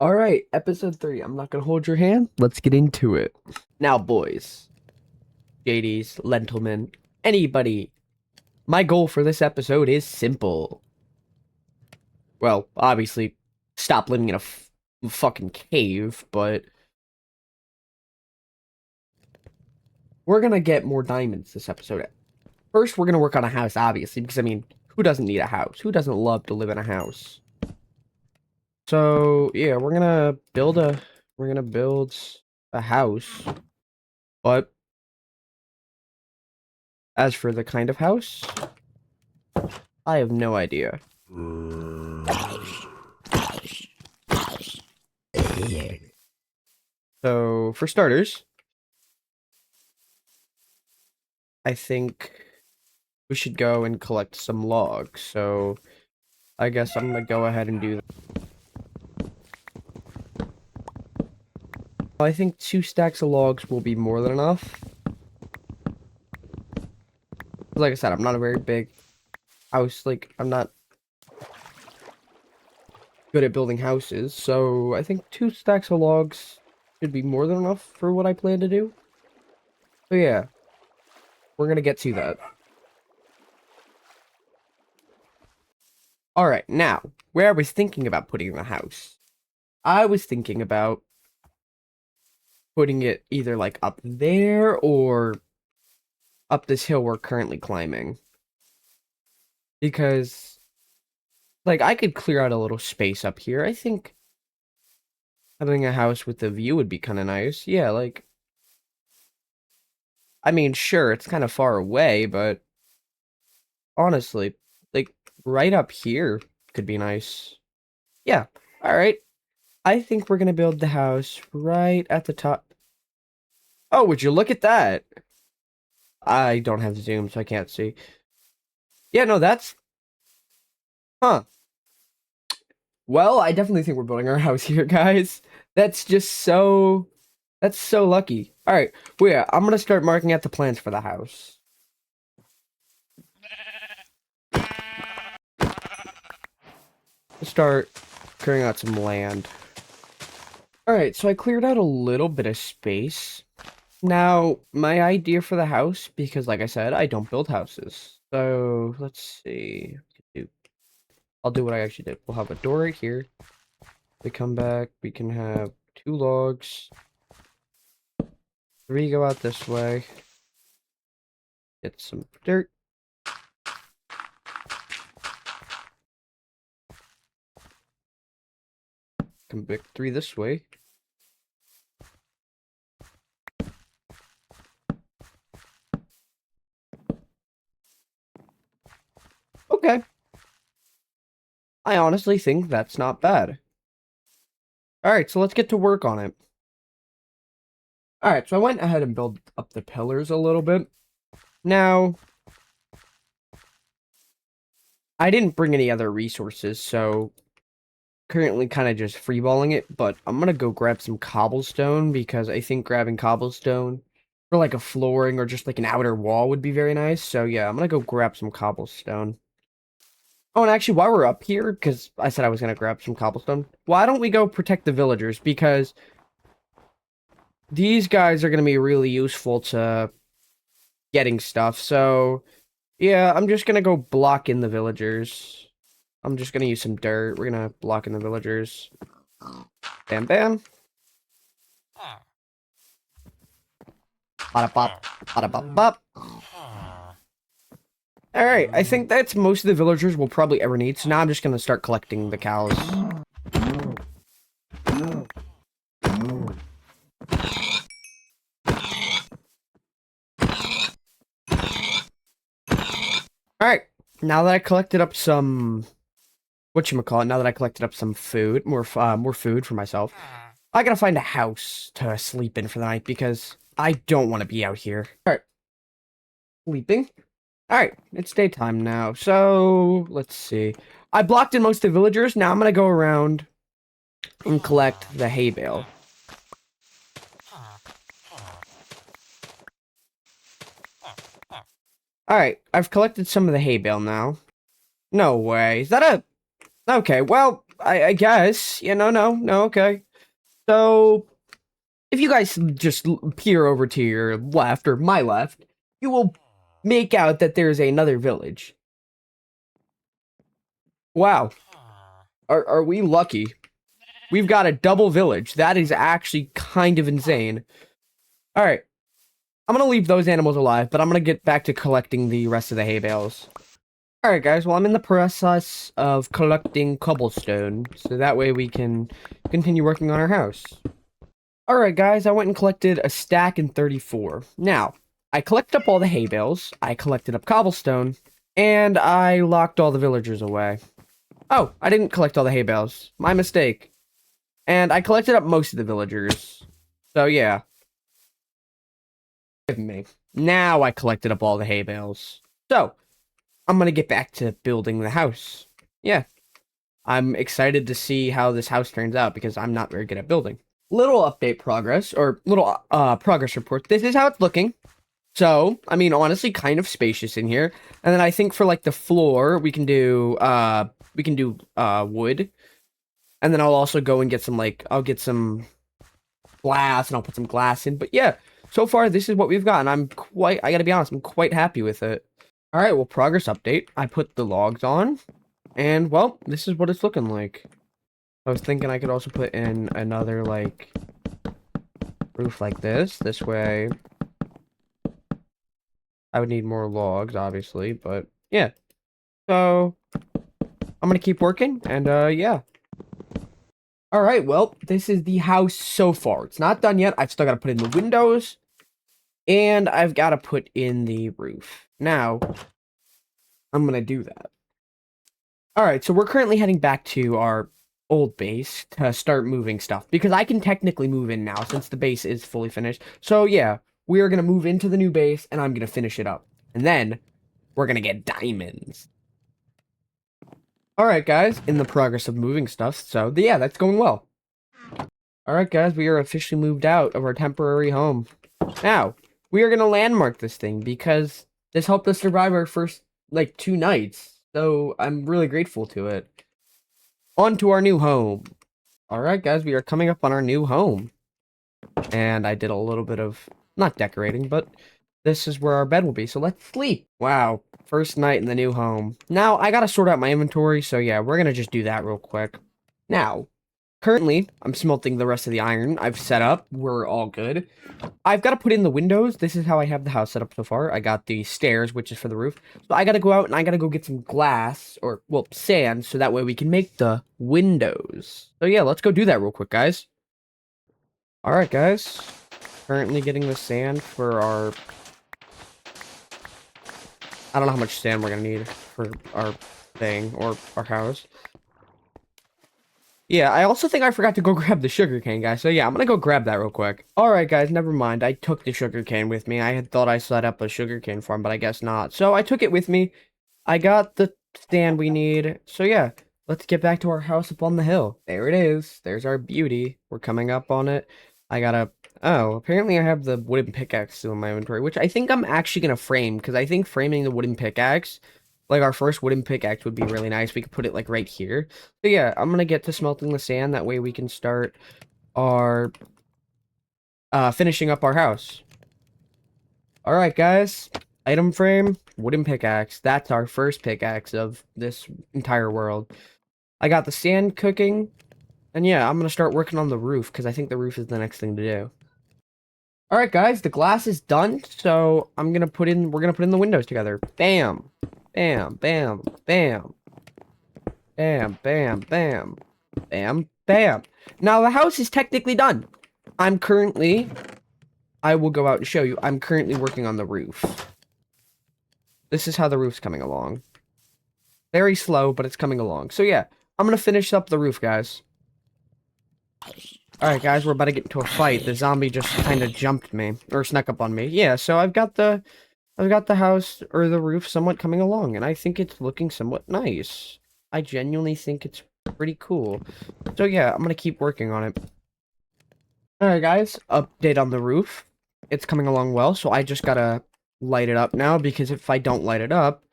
All right, episode 3. I'm not gonna hold your hand. Let's get into it. Now, boys, JDs, Lentilmen, anybody, my goal for this episode is simple. Well, obviously, stop living in a fucking cave, but we're gonna get more diamonds this episode. First, we're gonna work on a house, obviously, because I mean, who doesn't need a house? Who doesn't love to live in a house? So, yeah, we're gonna build a house, but as for the kind of house, I have no idea. So, for starters, I think we should go and collect some logs. So, I guess I'm gonna go ahead and do that. I think 2 stacks of logs will be more than enough. Like I said, I'm not a very big house, I'm not good at building houses, so I think 2 stacks of logs should be more than enough for what I plan to do. So yeah, we're gonna get to that. Alright, now, where I was thinking about putting the house, I was thinking about putting it either like up there or up this hill we're currently climbing. Because, like, I could clear out a little space up here. I think having a house with a view would be kind of nice. Yeah, like, I mean, sure, it's kind of far away, but honestly, like, right up here could be nice. Yeah, alright. I think we're gonna build the house right at the top. Oh, would you look at that? I don't have Zoom, so I can't see. Yeah, no, that's... Huh. Well, I definitely think we're building our house here, guys. That's just so... That's so lucky. Alright, well, yeah, I'm gonna start marking out the plans for the house. Start clearing out some land. Alright, so I cleared out a little bit of space. Now, my idea for the house, because like I said, I don't build houses. So, let's see. I'll do what I actually did. We'll have a door right here. We come back, we can have 2 logs. 3 go out this way. Get some dirt. Come back 3 this way. Okay. I honestly think that's not bad. Alright, so let's get to work on it. Alright, so I went ahead and built up the pillars a little bit. Now, I didn't bring any other resources, so currently kind of just freeballing it, but I'm gonna go grab some cobblestone because I think grabbing cobblestone for like a flooring or just like an outer wall would be very nice. So yeah, I'm gonna go grab some cobblestone. Oh, and actually, while we're up here, because I said I was gonna grab some cobblestone, why don't we go protect the villagers? Because these guys are gonna be really useful to getting stuff. So yeah, I'm just gonna go block in the villagers. I'm just gonna use some dirt. We're gonna block in the villagers. Bam, bam. Bada bop, bada bop, bop. Alright, I think that's most of the villagers we'll probably ever need, so now I'm just gonna start collecting the cows. Alright, now that I collected up some... whatchamacallit, now that I collected up some food, more food for myself, I gotta find a house to sleep in for the night, because I don't want to be out here. Alright. Sleeping? Alright, it's daytime now, so... let's see. I blocked in most of the villagers, now I'm gonna go around and collect the hay bale. Alright, I've collected some of the hay bale now. No way. Is that a... okay, well, I guess. Yeah, no, okay. So, if you guys just peer over to your left, or my left, you will make out that there's another village. Wow. Are we lucky? We've got a double village. That is actually kind of insane. Alright. I'm gonna leave those animals alive, but I'm gonna get back to collecting the rest of the hay bales. Alright guys, well I'm in the process of collecting cobblestone, so that way we can continue working on our house. Alright guys, I went and collected a stack in 34. Now, I collected up all the hay bales, I collected up cobblestone, and I locked all the villagers away. Oh, I didn't collect all the hay bales. My mistake. And I collected up most of the villagers. So yeah. Give me. Now I collected up all the hay bales. So, I'm gonna get back to building the house. Yeah. I'm excited to see how this house turns out because I'm not very good at building. Little update progress, or little progress report. This is how it's looking. So, I mean, honestly, kind of spacious in here. And then I think for like the floor, we can do wood. And then I'll also go and get some I'll get some glass and I'll put some glass in. But yeah, so far this is what we've got, and I gotta be honest, I'm quite happy with it. All right, well, progress update. I put the logs on, and well, this is what it's looking like. I was thinking I could also put in another roof like this. This way, I would need more logs, obviously, but yeah. So I'm gonna keep working, and yeah. All right, well, this is the house so far. It's not done yet. I've still got to put in the windows, and I've got to put in the roof. Now, I'm going to do that. All right, so we're currently heading back to our old base to start moving stuff, because I can technically move in now since the base is fully finished. So yeah, we are going to move into the new base, and I'm going to finish it up. And then, we're going to get diamonds. Alright guys, in the progress of moving stuff, so yeah, that's going well. Alright guys, we are officially moved out of our temporary home. Now, we are going to landmark this thing because this helped us survive our first, 2 nights. So, I'm really grateful to it. On to our new home. Alright guys, we are coming up on our new home. And I did a little bit of, not decorating, but this is where our bed will be, so let's sleep. Wow. First night in the new home. Now, I gotta sort out my inventory, so yeah, we're gonna just do that real quick. Now, currently, I'm smelting the rest of the iron I've set up. We're all good. I've got to put in the windows. This is how I have the house set up so far. I got the stairs, which is for the roof. So I gotta go out and I gotta go get some glass, or, well, sand, so that way we can make the windows. So yeah, let's go do that real quick, guys. Alright, guys. Currently getting the sand for our... I don't know how much sand we're gonna need for our thing, or our house. Yeah, I also think I forgot to go grab the sugarcane, guys. So yeah, I'm gonna go grab that real quick. Alright, guys, never mind. I took the sugarcane with me. I had thought I set up a sugarcane farm, but I guess not. So I took it with me. I got the stand we need. So yeah, let's get back to our house up on the hill. There it is. There's our beauty. We're coming up on it. I gotta... Oh, apparently I have the wooden pickaxe still in my inventory, which I think I'm actually going to frame, because I think framing the wooden pickaxe, our first wooden pickaxe would be really nice. We could put it, right here. So yeah, I'm going to get to smelting the sand. That way we can start our, finishing up our house. Alright, guys. Item frame, wooden pickaxe. That's our first pickaxe of this entire world. I got the sand cooking. And yeah, I'm going to start working on the roof, because I think the roof is the next thing to do. Alright guys, the glass is done, so we're gonna put in the windows together. Bam. Bam, bam, bam. Bam, bam, bam. Bam, bam. Now the house is technically done. I will go out and show you. I'm currently working on the roof. This is how the roof's coming along. Very slow, but it's coming along. So yeah, I'm gonna finish up the roof, guys. Alright guys, we're about to get into a fight. The zombie just kind of jumped me, or snuck up on me. Yeah, so I've got the house, or the roof, somewhat coming along, and I think it's looking somewhat nice. I genuinely think it's pretty cool. So yeah, I'm gonna keep working on it. Alright guys, update on the roof. It's coming along well, so I just gotta light it up now, because if I don't light it up,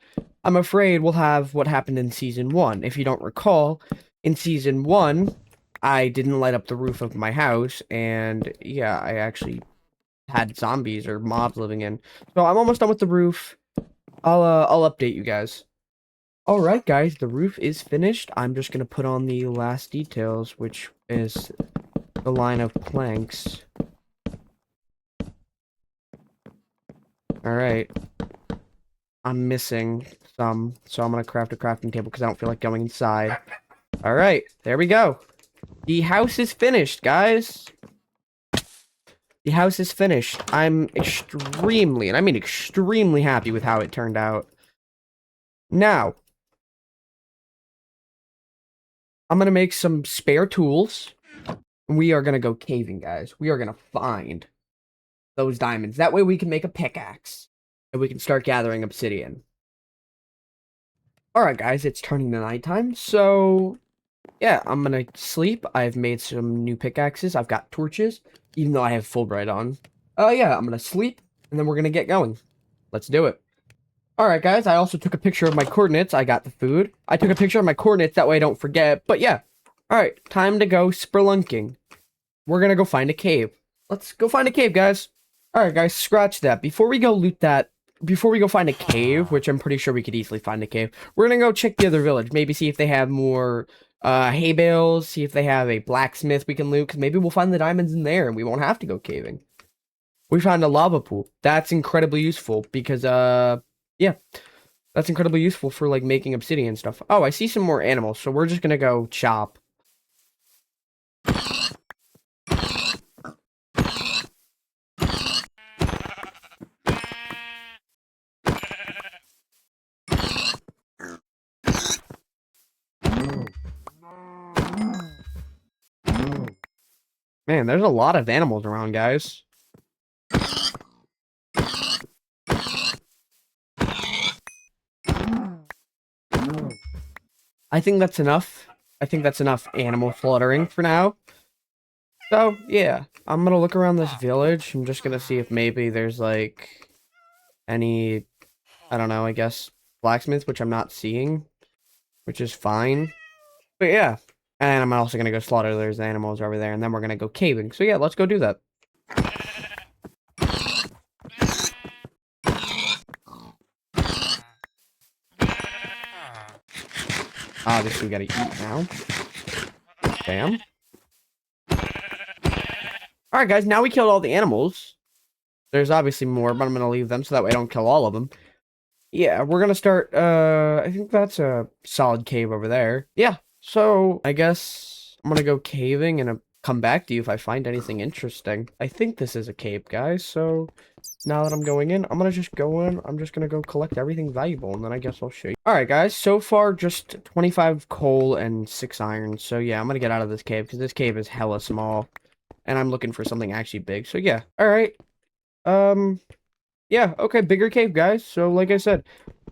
I'm afraid we'll have what happened in Season 1. If you don't recall, in season 1, I didn't light up the roof of my house, and yeah, I actually had zombies or mobs living in. So I'm almost done with the roof. I'll update you guys. All right, guys, the roof is finished. I'm just gonna put on the last details, which is the line of planks. All right. I'm missing some, so I'm gonna craft a crafting table because I don't feel like going inside. All right, there we go. The house is finished, guys. The house is finished. I'm extremely, and I mean extremely happy with how it turned out. Now, I'm gonna make some spare tools. We are gonna go caving, guys. We are gonna find those diamonds. That way we can make a pickaxe. And we can start gathering obsidian. Alright, guys, it's turning to nighttime, so yeah, I'm gonna sleep. I've made some new pickaxes. I've got torches, even though I have Fulbright on. Oh yeah, I'm gonna sleep, and then we're gonna get going. Let's do it. Alright, guys, I also took a picture of my coordinates. I got the food. I took a picture of my coordinates, that way I don't forget. But yeah, alright, time to go spelunking. We're gonna go find a cave. Let's go find a cave, guys. Alright, guys, scratch that. Before we go loot that, before we go find a cave, which I'm pretty sure we could easily find a cave, we're gonna go check the other village. Maybe see if they have more hay bales, see if they have a blacksmith we can loot, because maybe we'll find the diamonds in there and we won't have to go caving. We found a lava pool. That's incredibly useful because, yeah, that's incredibly useful for, like, making obsidian stuff. Oh, I see some more animals, so we're just gonna go chop. Man, there's a lot of animals around, guys. I think that's enough. I think that's enough animal slaughtering for now. So, yeah, I'm gonna look around this village. I'm just gonna see if maybe there's, like, any, I don't know, I guess, blacksmiths, which I'm not seeing, which is fine. But yeah, and I'm also gonna go slaughter those animals over there, and then we're gonna go caving. So yeah, let's go do that. Obviously, we gotta eat now. Bam. Alright, guys, now we killed all the animals. There's obviously more, but I'm gonna leave them so that way I don't kill all of them. Yeah, we're gonna start, I think that's a solid cave over there. Yeah, so I guess I'm gonna go caving and come back to you if I find anything interesting. I think this is a cave, guys, so now that I'm going in, I'm gonna just go in. I'm just gonna go collect everything valuable, and then I guess I'll show you. Alright, guys, so far just 25 coal and 6 iron, so yeah, I'm gonna get out of this cave, because this cave is hella small, and I'm looking for something actually big, so yeah. Alright, yeah, okay, bigger cave, guys. So, like I said,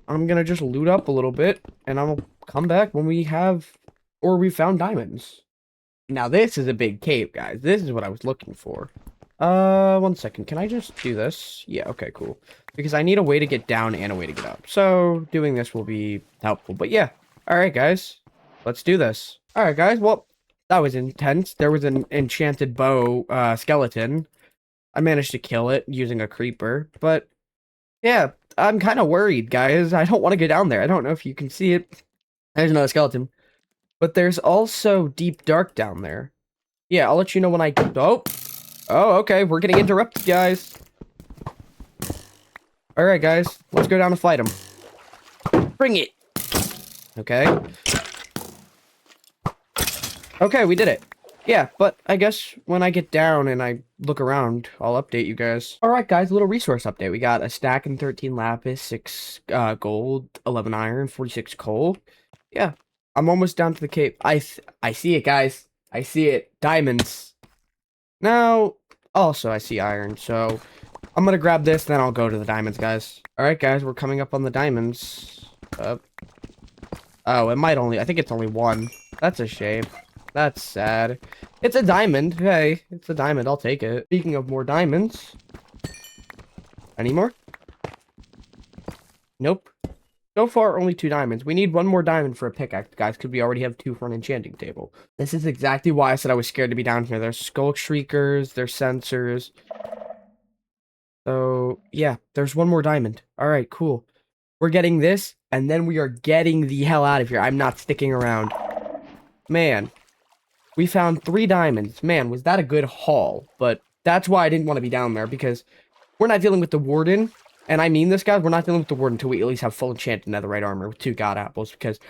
I'm gonna just loot up a little bit, and I'll come back when we have, or we found diamonds. Now, this is a big cave, guys. This is what I was looking for. 1 second. Can I just do this? Yeah, okay, cool. Because I need a way to get down and a way to get up. So, doing this will be helpful. But yeah, alright, guys. Let's do this. Alright, guys, well, that was intense. There was an enchanted bow, skeleton. I managed to kill it using a creeper, but yeah, I'm kind of worried, guys. I don't want to get down there. I don't know if you can see it. There's another skeleton. But there's also deep dark down there. Yeah, I'll let you know when I... Oh! Oh, okay. We're getting interrupted, guys. Alright, guys. Let's go down and fight him. Bring it! Okay. Okay, we did it. Yeah, but I guess when I get down and I look around, I'll update you guys. Alright, guys, a little resource update. We got a stack and 13 lapis, 6 gold, 11 iron, 46 coal. Yeah, I'm almost down to the cave. I see it, guys. I see it. Diamonds. Now, also, I see iron, so I'm gonna grab this, then I'll go to the diamonds, guys. Alright, guys, we're coming up on the diamonds. Oh, it might only... I think it's only one. That's a shame. That's sad. It's a diamond. Hey, it's a diamond. I'll take it. Speaking of more diamonds. Any more? Nope. So far, only 2 diamonds. We need 1 more diamond for a pickaxe, guys, because we already have 2 for an enchanting table. This is exactly why I said I was scared to be down here. There's skull shriekers, there's sensors. So, yeah, there's 1 more diamond. All right, cool. We're getting this, and then we are getting the hell out of here. I'm not sticking around. Man, we found 3 diamonds. Man, was that a good haul? But that's why I didn't want to be down there, because we're not dealing with the warden. And I mean this, guys, we're not dealing with the warden until we at least have full enchanted netherite armor with 2 god apples, because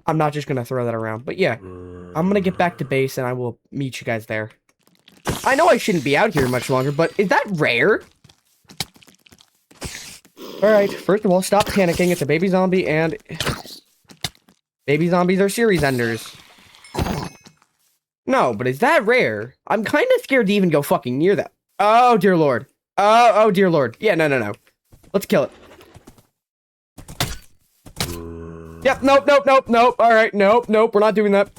I'm not just going to throw that around. But yeah, I'm going to get back to base, and I will meet you guys there. I know I shouldn't be out here much longer, but is that rare? Alright, first of all, stop panicking. It's a baby zombie, and baby zombies are series enders. No, but is that rare? I'm kind of scared to even go fucking near that. Oh, dear lord. Oh, dear lord. Yeah, no. Let's kill it. Yep, nope. Alright, nope. We're not doing that.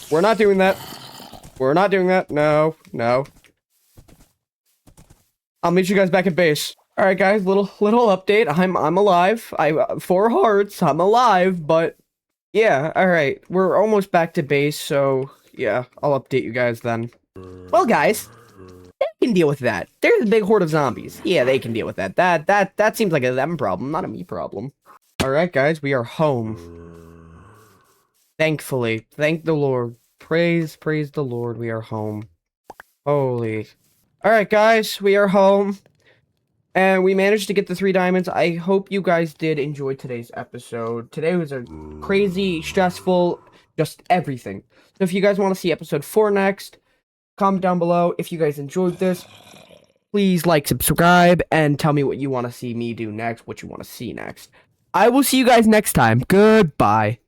We're not doing that. No. I'll meet you guys back at base. Alright, guys, little update. I'm alive. 4 hearts. I'm alive, but yeah, alright. We're almost back to base, so yeah, I'll update you guys then. Well, guys, they can deal with that. There's a big horde of zombies. Yeah, they can deal with that. That seems like a them problem, not a me problem. Alright, guys, we are home. Thankfully. Thank the Lord. Praise the Lord, we are home. Holy. Alright, guys, we are home. And we managed to get the 3 diamonds. I hope you guys did enjoy today's episode. Today was a crazy, stressful, just everything. So if you guys want to see episode 4 next, comment down below. If you guys enjoyed this, please like, subscribe, and tell me what you want to see me do next, what you want to see next. I will see you guys next time. Goodbye.